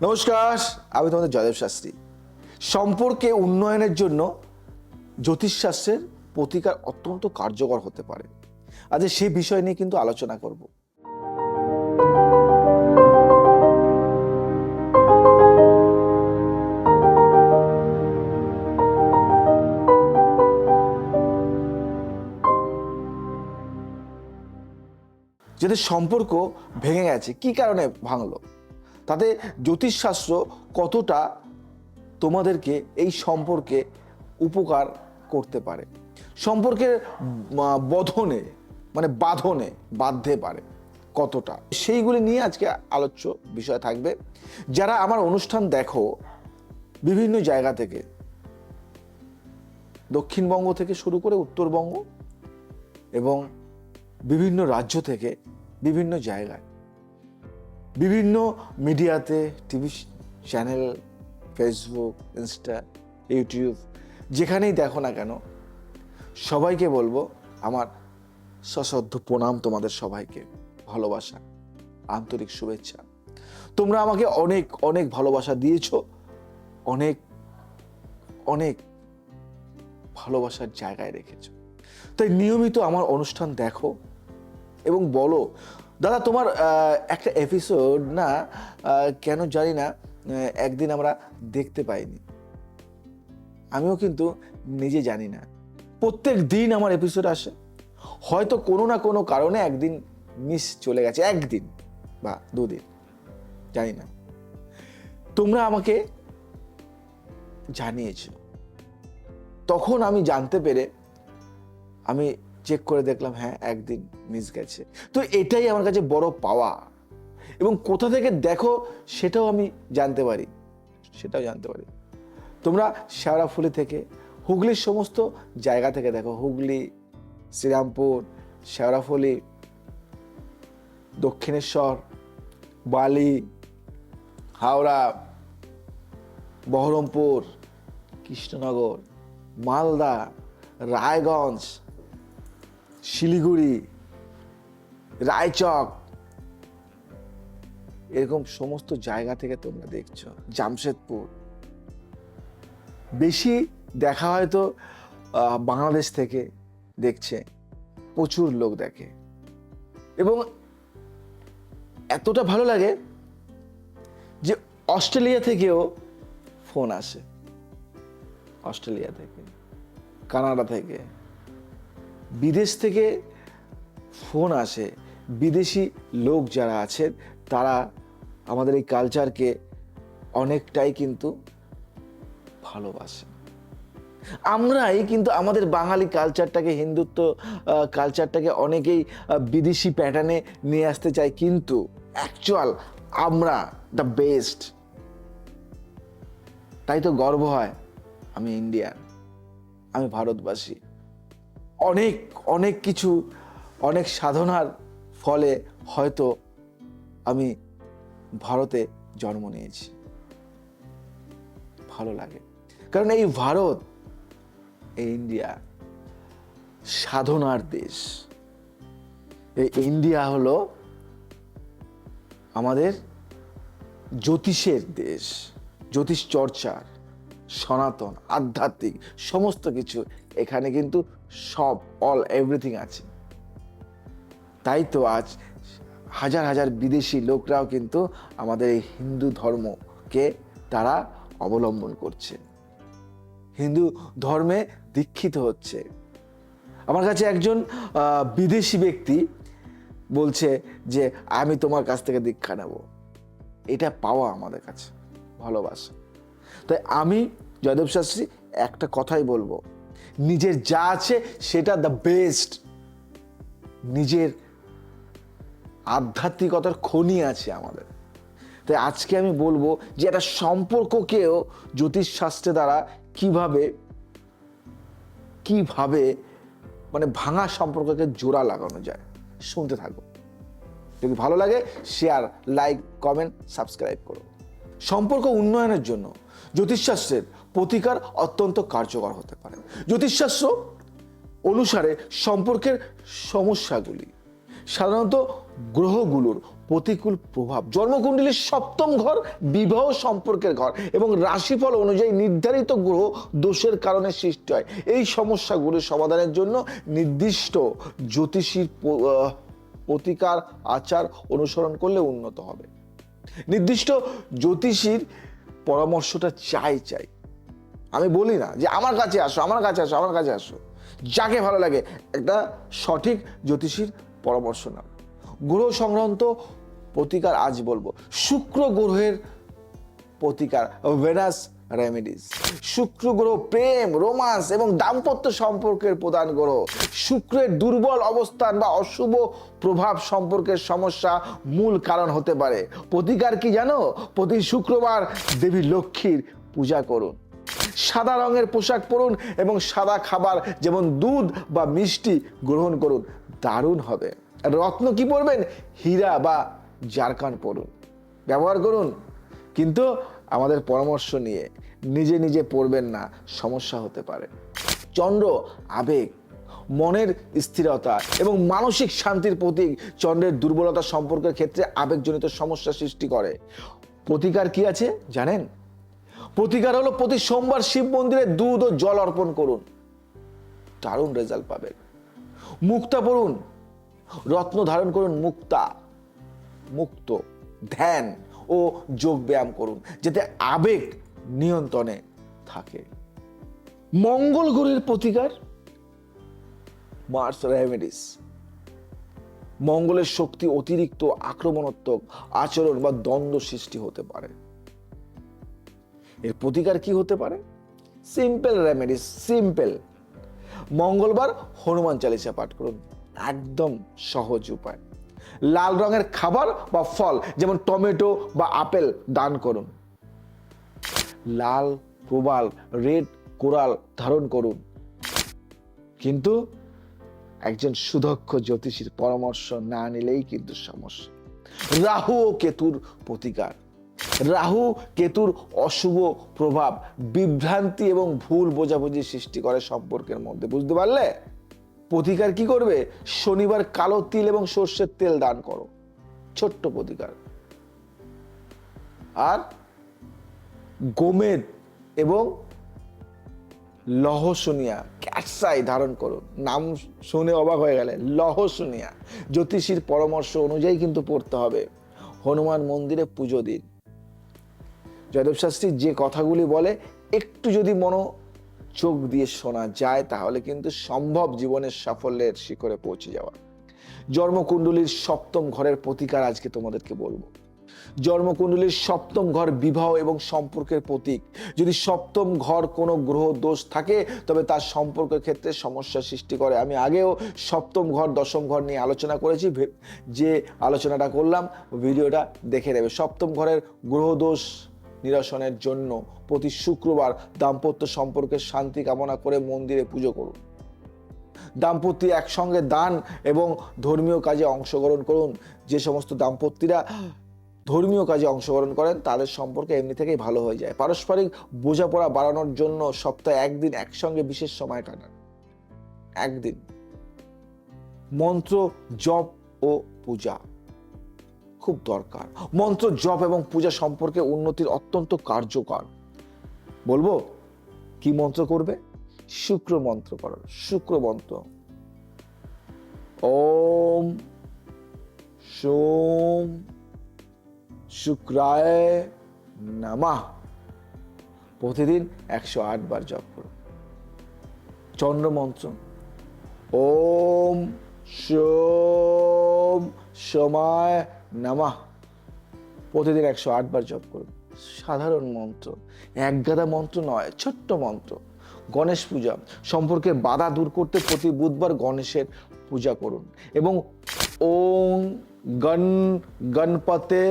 নমস্কার, আমি তোমাদের জয়দেব শাস্ত্রী। সম্পর্কে উন্নয়নের জন্য জ্যোতিষশাস্ত্রের প্রতিকার অত্যন্ত কার্যকর হতে পারে। আজ সে বিষয় নিয়ে কিন্তু আলোচনা করব। যাদের সম্পর্ক ভেঙে গেছে, কি কারণে ভাঙলো, তাতে জ্যোতিষশাস্ত্র কতটা তোমাদেরকে এই সম্পর্কে উপকার করতে পারে, সম্পর্কের বধনে বাঁধনে বাঁধতে পারে কতটা, সেইগুলি নিয়ে আজকে আলোচ্য বিষয় থাকবে। যারা আমার অনুষ্ঠান দেখো বিভিন্ন জায়গা থেকে, দক্ষিণবঙ্গ থেকে শুরু করে উত্তরবঙ্গ এবং বিভিন্ন রাজ্য থেকে বিভিন্ন জায়গায়, বিভিন্ন মিডিয়াতে, TV channel, Facebook, Insta, YouTube, যেখানেই দেখো না কেন, সবাইকে বলবো আমার সশ্রদ্ধ প্রণাম তোমাদের সবাইকে, ভালোবাসা, আন্তরিক শুভেচ্ছা। তোমরা আমাকে অনেক অনেক ভালোবাসা দিয়েছো, অনেক অনেক ভালোবাসার জায়গায় রেখেছো। তাই নিয়মিত আমার অনুষ্ঠান দেখো এবং বলো, দাদা তোমার একটা এপিসোড না কেন জানি না একদিন আমরা দেখতে পাইনি। আমিও কিন্তু নিজে জানি না, প্রত্যেক দিন আমার এপিসোড আসে, হয়তো কোনো না কোনো কারণে একদিন মিস চলে গেছে, একদিন বা দুদিন, জানি না। তোমরা আমাকে জানিয়েছো, তখন আমি জানতে পেরে আমি চেক করে দেখলাম, হ্যাঁ একদিন মিস গেছে। তো এটাই আমার কাছে বড় পাওয়া। এবং কোথা থেকে দেখো সেটাও আমি জানতে পারি, তোমরা শেওড়াফুলি থেকে, হুগলির সমস্ত জায়গা থেকে দেখো, হুগলি, শ্রীরামপুর, শেওড়াফুলি, দক্ষিণেশ্বর, বালি, হাওড়া, বহরমপুর, কৃষ্ণনগর, মালদা, রায়গঞ্জ, শিলিগুড়ি, রায়চক, এরকম সমস্ত জায়গা থেকে তোমরা দেখছো, জামশেদপুর। বেশি দেখা হয়তো বাংলাদেশ থেকে দেখছে, প্রচুর লোক দেখে। এবং এতটা ভালো লাগে যে অস্ট্রেলিয়া থেকেও ফোন আসে, অস্ট্রেলিয়া থেকে, কানাডা থেকে, বিদেশ থেকে ফোন আসে। বিদেশি লোক যারা আছেন তারা আমাদের এই কালচারকে অনেকটাই কিন্তু ভালোবাসে। আমরাই কিন্তু আমাদের বাঙালি কালচারটাকে, হিন্দুত্ব কালচারটাকে অনেকেই বিদেশি প্যাটার্নে নিয়ে আসতে চাই, কিন্তু অ্যাকচুয়াল আমরা দ্য বেস্ট। তাই তো গর্ব হয় আমি ইন্ডিয়ান, আমি ভারতবাসী। অনেক অনেক কিছু, অনেক সাধনার ফলে হয়তো আমি ভারতে জন্ম নিয়েছি। ভালো লাগে, কারণ এই ভারত, এই ইন্ডিয়া সাধনার দেশ। এই ইন্ডিয়া হলো আমাদের জ্যোতিষের দেশ, জ্যোতিষ চর্চার, সনাতন, আধ্যাত্মিক সমস্ত কিছু এখানে কিন্তু সব, অল এভরিথিং আছে। তাই তো আজ হাজার হাজার বিদেশি লোকরাও কিন্তু আমাদের এই হিন্দু ধর্মকে তারা অবলম্বন করছে, হিন্দু ধর্মে দীক্ষিত হচ্ছে। আমার কাছে একজন বিদেশি ব্যক্তি বলছে যে আমি তোমার কাছ থেকে দীক্ষা নেব। এটা পাওয়া আমাদের কাছে ভালোবাসা। তাই আমি জয়দেব শাস্ত্রী একটা কথাই বলবো, নিজের যা আছে সেটা দ্য বেস্ট। নিজের আধ্যাত্মিকতার খনি আছে আমাদের। তাই আজকে আমি বলবো যে একটা সম্পর্ককেও জ্যোতিষশাস্ত্রের দ্বারা কিভাবে ভাঙা সম্পর্ককে জোড়া লাগানো যায়। শুনতে থাকো, যদি ভালো লাগে শেয়ার, লাইক, কমেন্ট, সাবস্ক্রাইব করো। সম্পর্ক উন্নয়নের জন্য জ্যোতিষশাস্ত্রের প্রতিকার অত্যন্ত কার্যকর হতে পারে। জ্যোতিষশাস্ত্র অনুসারে সম্পর্কের সমস্যাগুলি সাধারণত গ্রহগুলোর প্রতিকূল প্রভাব। জন্মকুণ্ডলীর সপ্তম ঘর বিবাহ সম্পর্কের ঘর এবং রাশিফল অনুযায়ী নির্ধারিত গ্রহ দোষের কারণে সৃষ্টি হয়। এই সমস্যাগুলো সমাধানের জন্য নির্দিষ্ট জ্যোতিষীর প্রতিকার আচার অনুসরণ করলে উন্নত হবে। নির্দিষ্ট জ্যোতিষীর পরামর্শটা চাই। আমি বলি না যে আমার কাছে আসো, আমার কাছে আসো, আমার কাছে আসো। যাকে ভালো লাগে একটা সঠিক জ্যোতিষীর পরামর্শ নাও। গ্রহ সংক্রান্ত প্রতিকার আজ বলবো। শুক্র গ্রহের প্রতিকার, ভেনাস রেমেডিস। শুক্র গ্রহ প্রেম, রোমান্স এবং দাম্পত্য সম্পর্কের প্রধান গ্রহ। শুক্রের দুর্বল অবস্থান বা অশুভ প্রভাব সম্পর্কের সমস্যা মূল কারণ হতে পারে। প্রতিকার কি জানো? প্রতি শুক্রবার দেবী লক্ষ্মীর পূজা করুন, সাদা রঙের পোশাক পরুন এবং সাদা খাবার যেমন দুধ বা মিষ্টি গ্রহণ করুন, দারুণ হবে। রত্ন কি পরবেন? হীরা বা জারকান পরুন, ব্যবহার করুন, কিন্তু আমাদের পরামর্শ নিয়ে নিজে নিজে পড়বেন না, সমস্যা হতে পারে। চন্দ্র আবেগ, মনের স্থিরতা এবং মানসিক শান্তির প্রতীক। চন্দ্রের দুর্বলতা সম্পর্কের ক্ষেত্রে আবেগজনিত সমস্যা সৃষ্টি করে। প্রতিকার কি আছে জানেন? প্রতিকার হলো প্রতি সোমবার শিব মন্দিরে দুধ ও জল অর্পণ করুন, দারুণ রেজাল্ট পাবেন। মুক্তা পড়ুন, রত্ন ধারণ করুন, মুক্ত ধ্যান ও যোগ ব্যায়াম করুন যাতে আবেগ নিয়ন্ত্রণে থাকে। মঙ্গল গ্রহের প্রতিকার, মার্স রেমেডিস। মঙ্গলের শক্তি অতিরিক্ত আক্রমণাত্মক আচরণ বা দ্বন্দ্ব সৃষ্টি হতে পারে। এর প্রতিকার কি হতে পারে? Simple remedies, simple. মঙ্গলবার হনুমান চালিসা পাঠ করুন, একদম সহজ উপায়। লাল রঙের খাবার বা ফল যেমন টমেটো বা আপেল দান করুন। লাল প্রবাল, রেড কোরাল ধারণ করুন, কিন্তু একজন সুদক্ষ জ্যোতিষীর পরামর্শ না নিলেই কিন্তু সমস্যা। রাহু ও কেতুর প্রতিকার। রাহু কেতুর অশুভ প্রভাব বিভ্রান্তি এবং ভুল বোঝাবুঝি সৃষ্টি করে সম্পর্কের মধ্যে, বুঝতে পারলে? প্রতিকার কি করবে? শনিবার কালো তিল এবং সর্ষের তেল দান করো, ছোট্ট প্রতিকার। আর গোমেদ এবং লহসুনিয়া, ক্যাটসাই ধারণ করুন। নাম শুনে অবাক হয়ে গেলে, লহসুনিয়া। জ্যোতিষীর পরামর্শ অনুযায়ী কিন্তু পড়তে হবে। হনুমান মন্দিরে পুজো দিন। জয়দেব শাস্ত্রী যে কথাগুলি বলে একটু যদি চোখ দিয়ে শোনা যায় তাহলে কিন্তু সম্ভব জীবনের সাফল্যের শিখরে পৌঁছে যাওয়া। জন্মকুণ্ডলীর সপ্তম ঘরের প্রতিকার আজকে তোমাদেরকে বলবো। জন্মকুণ্ডলীর সপ্তম ঘর বিবাহ এবং সম্পর্কের প্রতীক। যদি সপ্তম ঘর কোনো গ্রহ দোষ থাকে তবে তার সম্পর্কের ক্ষেত্রে সমস্যা সৃষ্টি করে। আমি আগেও সপ্তম ঘর দশম ঘর নিয়ে আলোচনা করেছি, যে আলোচনাটা করলাম ভিডিওটা দেখে নেবে। সপ্তম ঘরের গ্রহ দোষ নিরসনের জন্য প্রতি শুক্রবার দাম্পত্য সম্পর্কের শান্তি কামনা করে মন্দিরে পুজো করুন। দাম্পত্য একসঙ্গে দান এবং ধর্মীয় কাজে অংশগ্রহণ করুন। যে সমস্ত দাম্পত্যরা ধর্মীয় কাজে অংশগ্রহণ করেন তাদের সম্পর্কে এমনি থেকেই ভালো হয়ে যায়। পারস্পরিক বোঝাপড়া বাড়ানোর জন্য সপ্তাহে একদিন একসঙ্গে বিশেষ সময় কাটান, একদিন। মন্ত্র জপ ও পূজা খুব দরকার। মন্ত্র জপ এবং পূজা সম্পর্কে উন্নতির অত্যন্ত কার্যকর। বলবো কি মন্ত্র করবে? শুক্র মন্ত্র করো। শুক্র মন্ত্র ওম সোম শুক্রায় নমঃ, প্রতিদিন 108 বার জপ করো। চন্দ্র মন্ত্র ওম সোম সোমায় নমঃ, প্রতিদিন 108 বার জপ করুন। সাধারণ মন্ত্র, একগাদা মন্ত্র নয়, ছোট্ট মন্ত্র। গণেশ পূজা সম্পর্কে বাধা দূর করতে প্রতি বুধবার গণেশের পূজা করুন এবং ওম গণপতে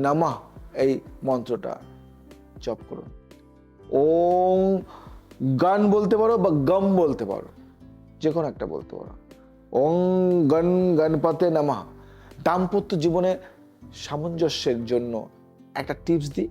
নমঃ এই মন্ত্রটা জপ করুন। ওম গণ বলতে পারো বা গম বলতে পারো, যে কোনো একটা বলতে পারো। ওম গণপতে নমঃ। দাম্পত্য জীবনে সামঞ্জস্যের জন্য একটা টিপস দিই,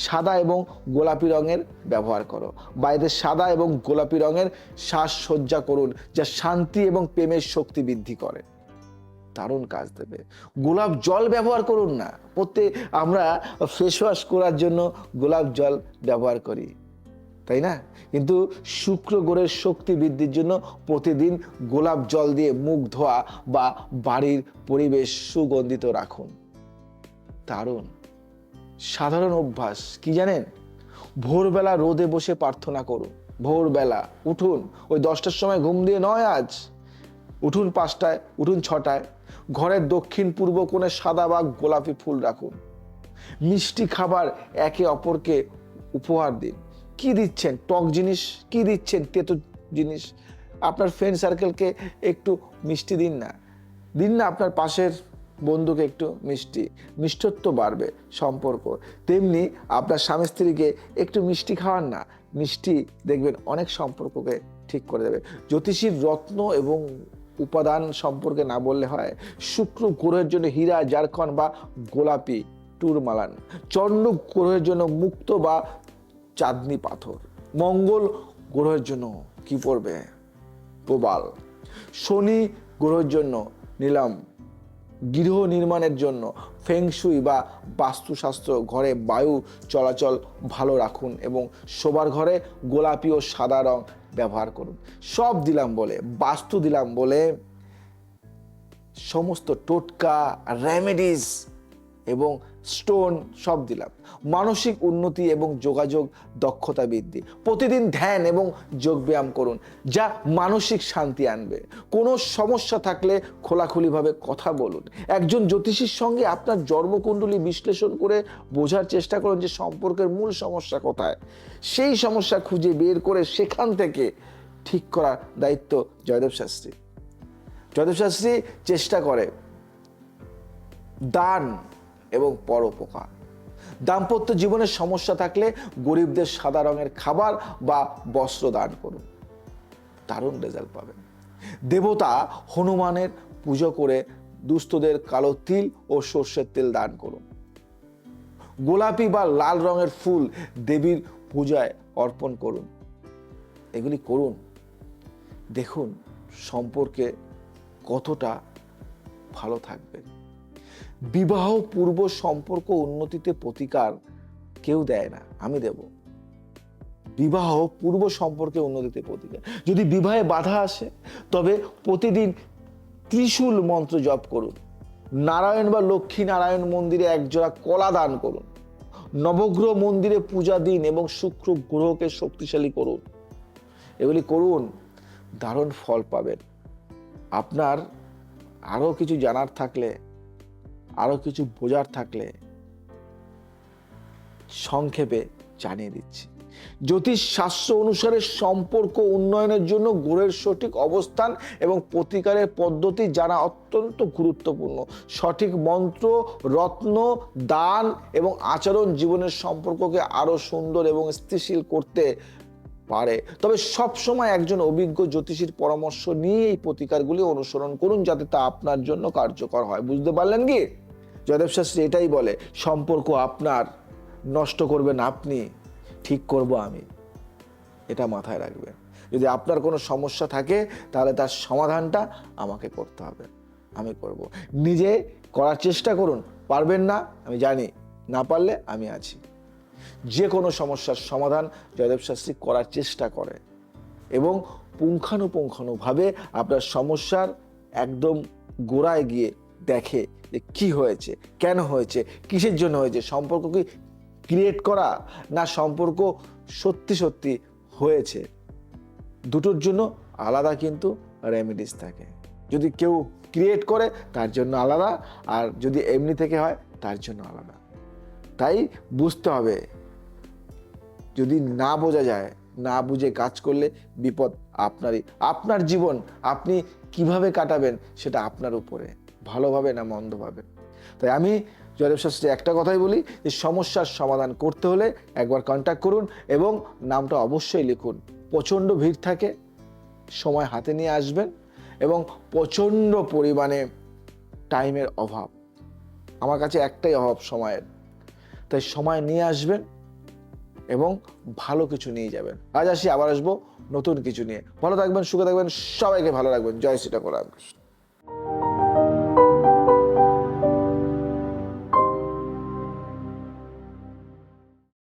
সাদা এবং গোলাপি রঙের ব্যবহার করো। বাইরে সাদা এবং গোলাপি রঙের সাজসজ্জা করুন, যা শান্তি এবং প্রেমের শক্তি বৃদ্ধি করে। দারুণ কাজ দেবে। গোলাপ জল ব্যবহার করুন না। আমরা ফেস ওয়াশ করার জন্য গোলাপ জল ব্যবহার করি, তাই না? কিন্তু শুক্র গ্রহের শক্তি বৃদ্ধির জন্য প্রতিদিন গোলাপ জল দিয়ে মুখ ধোয়া বা বাড়ির পরিবেশ সুগন্ধিত রাখুন। দারুণ সাধারণ অভ্যাস কি জানেন? ভোরবেলা রোদে বসে প্রার্থনা করুন। ভোরবেলা উঠুন, ওই 10টার সময় ঘুম দিয়ে নয়, আজ উঠুন 5টায়, উঠুন 6টায়। ঘরের দক্ষিণ পূর্ব কোণে সাদা বা গোলাপি ফুল রাখুন। মিষ্টি খাবার একে অপরকে উপহার দিন। কি দিচ্ছেন? টক জিনিস। কি দিচ্ছেন? তেতো জিনিস। আপনার ফ্রেন্ড সার্কেলকে একটু মিষ্টি দিন না, আপনার পাশের বন্ধুকে একটু মিষ্টত্ব বাড়বে সম্পর্ক। তেমনি আপনার স্বামী স্ত্রীকে একটু মিষ্টি খাওয়ান না, মিষ্টি দেখবেন অনেক সম্পর্ককে ঠিক করে দেবে। জ্যোতিষীর রত্ন এবং উপাদান সম্পর্কে না বললে হয়। শুক্র গ্রহের জন্য হীরা, জারখন বা গোলাপি টুরমালান। চন্দ্র গ্রহের জন্য মুক্ত বা চাঁদনি পাথর। মঙ্গল গ্রহের জন্য কি পড়বে? প্রবাল। শনি গ্রহের জন্য নিলাম। গৃহ নির্মাণের জন্য ফেংশুই বা বাস্তুশাস্ত্র ঘরে বায়ু চলাচল ভালো রাখুন এবং শোবার ঘরে গোলাপি ও সাদা রং ব্যবহার করুন। সব দিলাম বলে, বাস্তু দিলাম বলে সমস্ত টোটকা, রেমেডিস এবং স্টোন সব দিলাম। মানসিক উন্নতি এবং যোগাযোগ দক্ষতা বৃদ্ধি। প্রতিদিন ধ্যান এবং যোগব্যায়াম করুন, যা মানসিক শান্তি আনবে। কোনো সমস্যা থাকলে খোলাখুলিভাবে কথা বলুন। একজন জ্যোতিষীর সঙ্গে আপনার জন্মকুণ্ডলী বিশ্লেষণ করে বোঝার চেষ্টা করুন যে সম্পর্কের মূল সমস্যা কোথায়। সেই সমস্যা খুঁজে বের করে সেখান থেকে ঠিক করার দায়িত্ব জয়দেব শাস্ত্রী। জয়দেব শাস্ত্রী চেষ্টা করে দান এবং পরোপকার। দাম্পত্য জীবনের সমস্যা থাকলে গরিবদের সাদা রঙের খাবার বা বস্ত্র দান করুন, দারুণ রেজাল্ট পাবেন। দেবতা হনুমানের পুজো করে দুস্থদের কালো তিল ও সর্ষের তেল দান করুন। গোলাপি বা লাল রঙের ফুল দেবীর পূজায় অর্পণ করুন। এগুলি করুন, দেখুন সম্পর্কে কতটা ভালো থাকবে। বিবাহ পূর্ব সম্পর্ক উন্নতিতে প্রতিকার কেউ দেয় না, আমি দেব। বিবাহ পূর্ব সম্পর্কে উন্নতিতে প্রতিকার। যদি বিবাহে বাধা আসে তবে প্রতিদিন ত্রিশূল মন্ত্র জপ করুন। নারায়ণ বা লক্ষ্মী নারায়ণ মন্দিরে একজোড়া কলা দান করুন। নবগ্রহ মন্দিরে পূজা দিন এবং শুক্র গ্রহকে শক্তিশালী করুন। এগুলি করুন, দারুণ ফল পাবেন। আপনার আরো কিছু জানার থাকলে, আরো কিছু বোঝার থাকলে সংক্ষেপে জানিয়ে দিচ্ছি। জ্যোতিষ শাস্ত্র অনুসারে সম্পর্ক উন্নয়নের জন্য গ্রহের সঠিক অবস্থান এবং প্রতিকারের পদ্ধতি জানা অত্যন্ত গুরুত্বপূর্ণ। সঠিক মন্ত্র, রত্ন, দান এবং আচরণ জীবনের সম্পর্ককে আরো সুন্দর এবং স্থিতিশীল করতে পারে। তবে সবসময় একজন অভিজ্ঞ জ্যোতিষীর পরামর্শ নিয়ে এই প্রতিকারগুলি অনুসরণ করুন, যাতে তা আপনার জন্য কার্যকর হয়। বুঝতে পারলেন কি? জয়দেব শাস্ত্রী এটাই বলে, সম্পর্ক আপনার, নষ্ট করবেন আপনি, ঠিক করব আমি। এটা মাথায় রাখবেন। যদি আপনার কোনো সমস্যা থাকে তাহলে তার সমাধানটা আমাকে করতে হবে, আমি করব। নিজে করার চেষ্টা করুন। পারবেন না আমি জানি, না পারলে আমি আছি। যে কোনো সমস্যার সমাধান জয়দেব শাস্ত্রী করার চেষ্টা করে এবং পুঙ্খানুপুঙ্খানুভাবে আপনার সমস্যার একদম গোড়ায় গিয়ে দেখে যে কি হয়েছে, কেন হয়েছে, কিসের জন্য হয়েছে। সম্পর্ক কি ক্রিয়েট করা, না সম্পর্ক সত্যি সত্যি হয়েছে, দুটোর জন্য আলাদা কিন্তু রেমেডিস থাকে। যদি কেউ ক্রিয়েট করে তার জন্য আলাদা, আর যদি এমনি থেকে হয় তার জন্য আলাদা। তাই বুঝতে হবে, যদি না বোঝা যায়, না বুঝে কাজ করলে বিপদ আপনারই। আপনার জীবন আপনি কিভাবে কাটাবেন সেটা আপনার উপরে, ভালোভাবে না মন্দভাবে। তাই আমি জয়দেব শাস্ত্রী একটা কথাই বলি যে সমস্যার সমাধান করতে হলে একবার কন্ট্যাক্ট করুন এবং নামটা অবশ্যই লিখুন। প্রচণ্ড ভিড় থাকে, সময় হাতে নিয়ে আসবেন এবং প্রচণ্ড পরিমাণে টাইমের অভাব। আমার কাছে একটাই অভাব, সময়ের। তাই সময় নিয়ে আসবেন এবং ভালো কিছু নিয়ে যাবেন। আজ আসি, আবার আসবো নতুন কিছু নিয়ে। ভালো থাকবেন, সুখে থাকবেন, সবাইকে ভালো রাখবেন। জয় শ্রী ঠাকুর রামকৃষ্ণ।